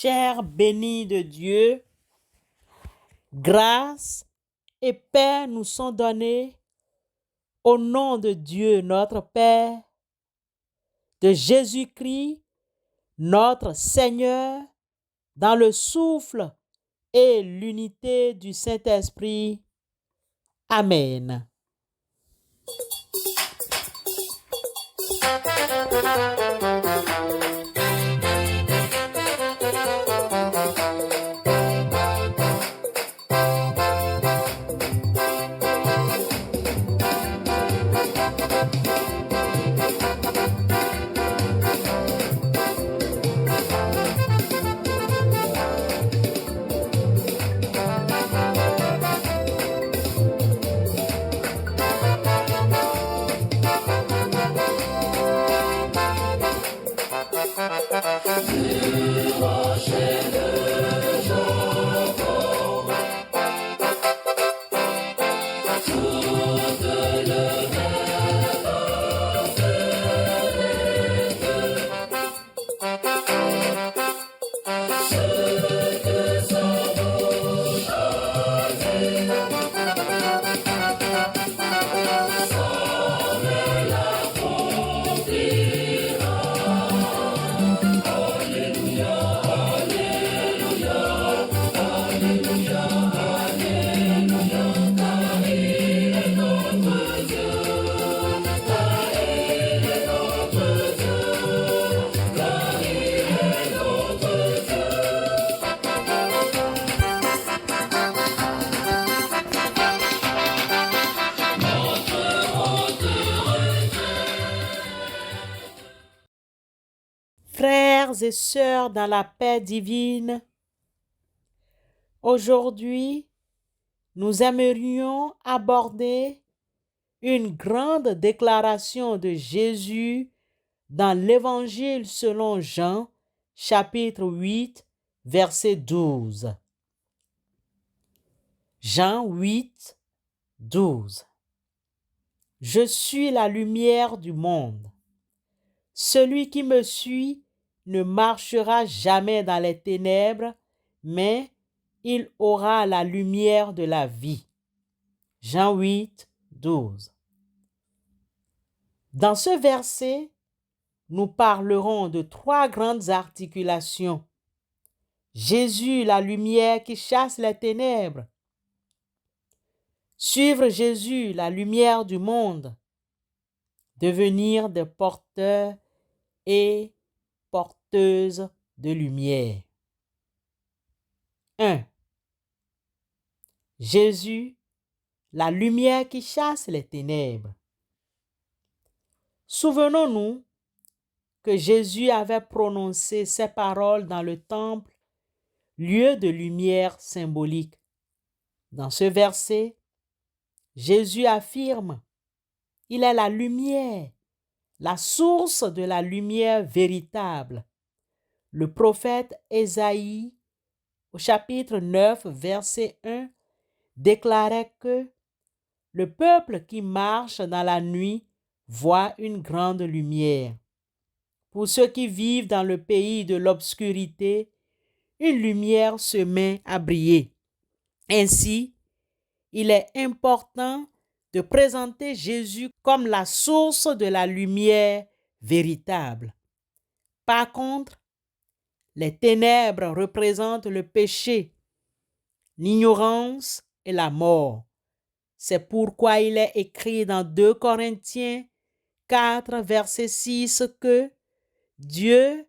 Chers bénis de Dieu, grâce et paix nous sont données au nom de Dieu notre Père, de Jésus-Christ, notre Seigneur, dans le souffle et l'unité du Saint-Esprit. Amen. Frères et sœurs dans la paix divine, aujourd'hui, nous aimerions aborder une grande déclaration de Jésus dans l'Évangile selon Jean, chapitre 8, verset 12. Jean 8, 12. Je suis la lumière du monde. Celui qui me suit ne marchera jamais dans les ténèbres, mais il aura la lumière de la vie. Jean 8, 12. Dans ce verset, nous parlerons de trois grandes articulations. Jésus, la lumière qui chasse les ténèbres. Suivre Jésus, la lumière du monde. Devenir des porteurs et porteuses de lumière. 1. Jésus, la lumière qui chasse les ténèbres. Souvenons-nous que Jésus avait prononcé ces paroles dans le temple, lieu de lumière symbolique. Dans ce verset, Jésus affirme: il est la lumière, la source de la lumière véritable. Le prophète Ésaïe, au chapitre 9, verset 1, déclarait que le peuple qui marche dans la nuit voit une grande lumière. Pour ceux qui vivent dans le pays de l'obscurité, une lumière se met à briller. Ainsi, il est important de présenter Jésus comme la source de la lumière véritable. Par contre, les ténèbres représentent le péché, l'ignorance et la mort. C'est pourquoi il est écrit dans 2 Corinthiens 4, verset 6 que Dieu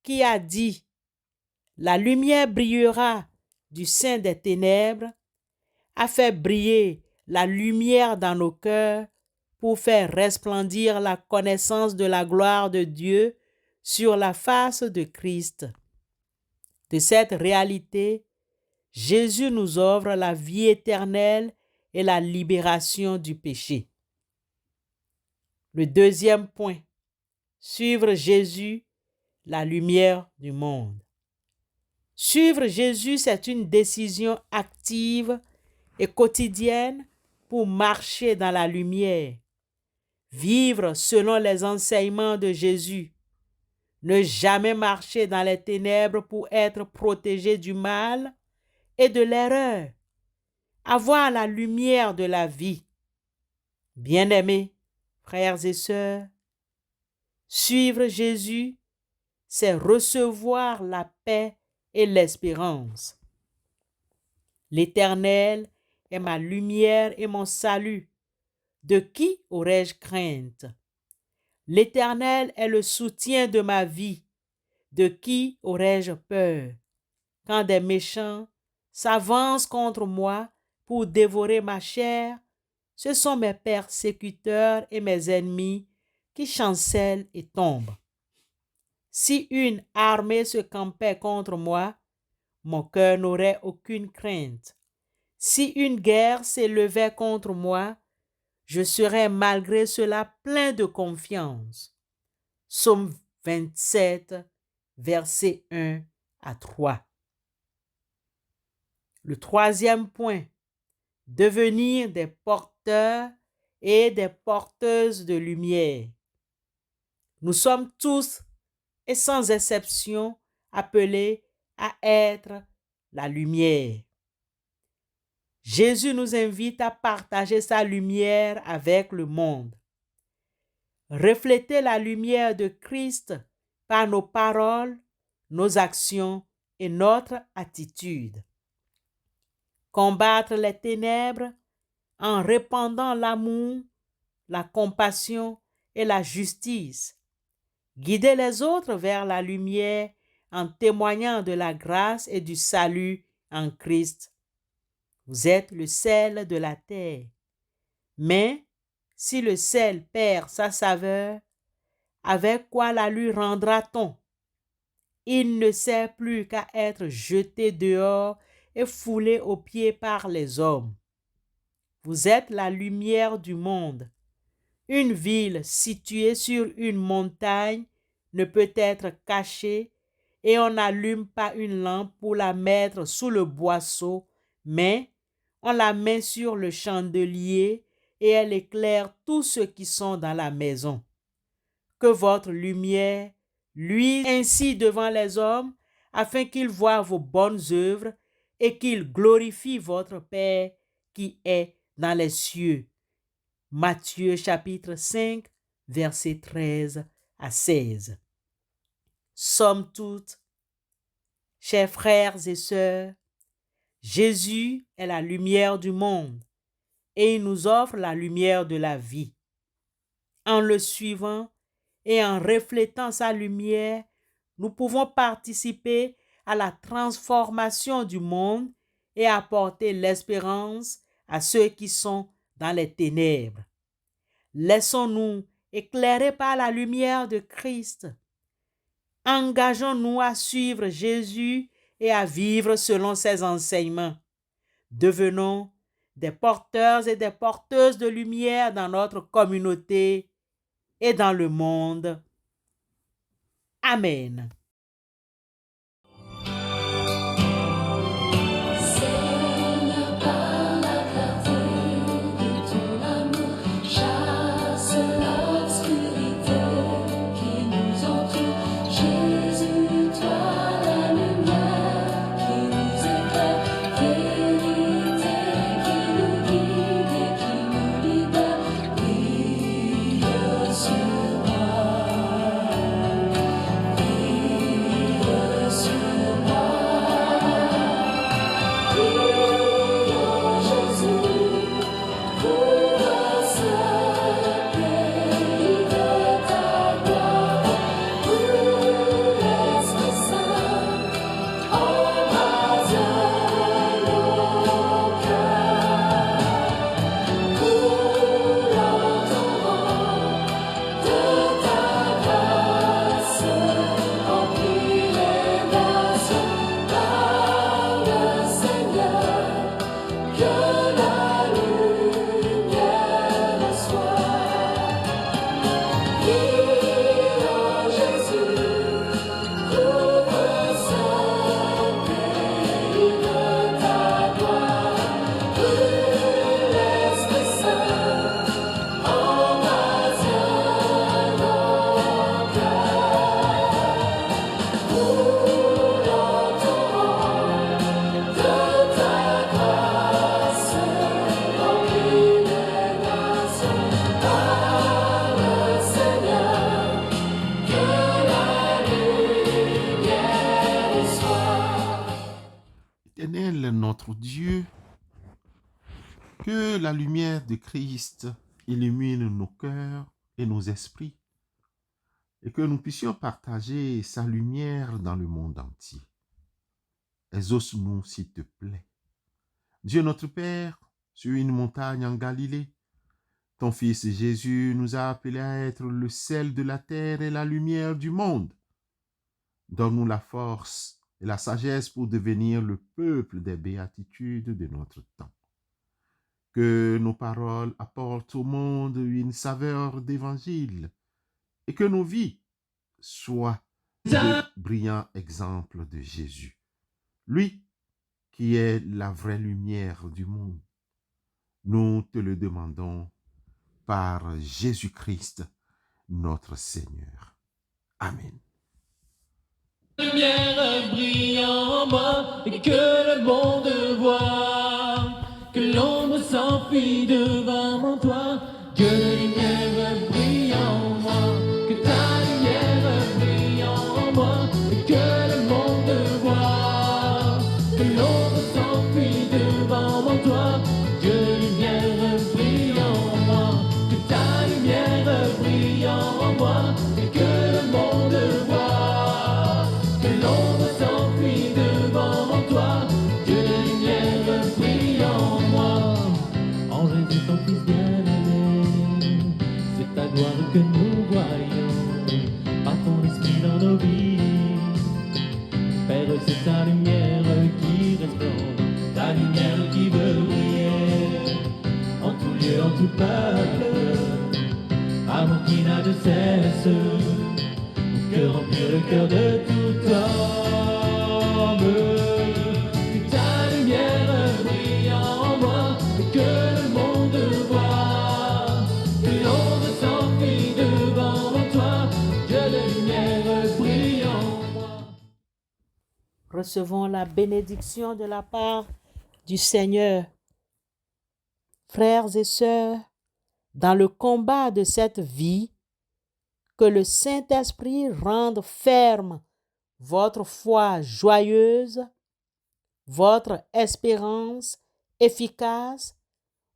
qui a dit « La lumière brillera du sein des ténèbres » a fait briller la lumière dans nos cœurs pour faire resplendir la connaissance de la gloire de Dieu sur la face de Christ. De cette réalité, Jésus nous offre la vie éternelle et la libération du péché. Le deuxième point, suivre Jésus, la lumière du monde. Suivre Jésus, c'est une décision active et quotidienne pour marcher dans la lumière. Vivre selon les enseignements de Jésus. Ne jamais marcher dans les ténèbres pour être protégé du mal et de l'erreur. Avoir la lumière de la vie. Bien-aimés, frères et sœurs, suivre Jésus, c'est recevoir la paix et l'espérance. L'Éternel est ma lumière et mon salut. De qui aurais-je crainte? L'Éternel est le soutien de ma vie. De qui aurais-je peur? Quand des méchants s'avancent contre moi pour dévorer ma chair, ce sont mes persécuteurs et mes ennemis qui chancellent et tombent. Si une armée se campait contre moi, mon cœur n'aurait aucune crainte. Si une guerre s'élevait contre moi, je serais malgré cela plein de confiance. Psaume 27, versets 1 à 3. Le troisième point, devenir des porteurs et des porteuses de lumière. Nous sommes tous et sans exception appelés à être la lumière. Jésus nous invite à partager sa lumière avec le monde. Refléter la lumière de Christ par nos paroles, nos actions et notre attitude. Combattre les ténèbres en répandant l'amour, la compassion et la justice. Guider les autres vers la lumière en témoignant de la grâce et du salut en Christ. Vous êtes le sel de la terre. Mais si le sel perd sa saveur, avec quoi la lui rendra-t-on? Il ne sert plus qu'à être jeté dehors et foulé aux pieds par les hommes. Vous êtes la lumière du monde. Une ville située sur une montagne ne peut être cachée et on n'allume pas une lampe pour la mettre sous le boisseau, mais on la met sur le chandelier et elle éclaire tous ceux qui sont dans la maison. Que votre lumière luise ainsi devant les hommes, afin qu'ils voient vos bonnes œuvres et qu'ils glorifient votre Père qui est dans les cieux. Matthieu chapitre 5, versets 13 à 16. Somme toute, chers frères et sœurs, Jésus est la lumière du monde et il nous offre la lumière de la vie. En le suivant et en reflétant sa lumière, nous pouvons participer à la transformation du monde et apporter l'espérance à ceux qui sont dans les ténèbres. Laissons-nous éclairer par la lumière de Christ. Engageons-nous à suivre Jésus et à vivre selon ses enseignements. Devenons des porteurs et des porteuses de lumière dans notre communauté et dans le monde. Amen. Père notre Dieu, que la lumière de Christ illumine nos cœurs et nos esprits, et que nous puissions partager sa lumière dans le monde entier. Exauce-nous, s'il te plaît. Dieu notre Père, sur une montagne en Galilée, ton Fils Jésus nous a appelés à être le sel de la terre et la lumière du monde. Donne-nous la force et la sagesse pour devenir le peuple des béatitudes de notre temps. Que nos paroles apportent au monde une saveur d'évangile et que nos vies soient de brillants exemples de Jésus, lui qui est la vraie lumière du monde. Nous te le demandons par Jésus-Christ, notre Seigneur. Amen. Lumière brille en moi et que le monde voit, que l'ombre s'enfuit devant mon toit, que la lumière brille en moi, que ta lumière brille en moi et que le monde voit, que l'ombre s'enfuit devant mon toit, que la lumière brille en moi, que ta lumière brille en moi et que le monde voit, que l'ombre s'enfuit devant toi, que la lumière brille en moi. En Jésus ton Fils bien-aimé, c'est ta gloire que nous voyons, par ton esprit dans nos vies. Père, c'est ta lumière qui resplendit, ta lumière qui veut briller, en tout lieu, en tout peuple, amour qui n'a de cesse, que remplir le cœur de tout homme. Que ta lumière brille en moi, et que le monde voit, que l'ombre s'enfuit devant toi, que la lumière brille en moi. Recevons la bénédiction de la part du Seigneur. Frères et sœurs, dans le combat de cette vie, que le Saint-Esprit rende ferme votre foi joyeuse, votre espérance efficace,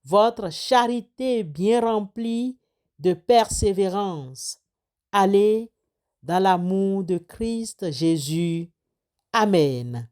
votre charité bien remplie de persévérance. Allez dans l'amour de Christ Jésus. Amen.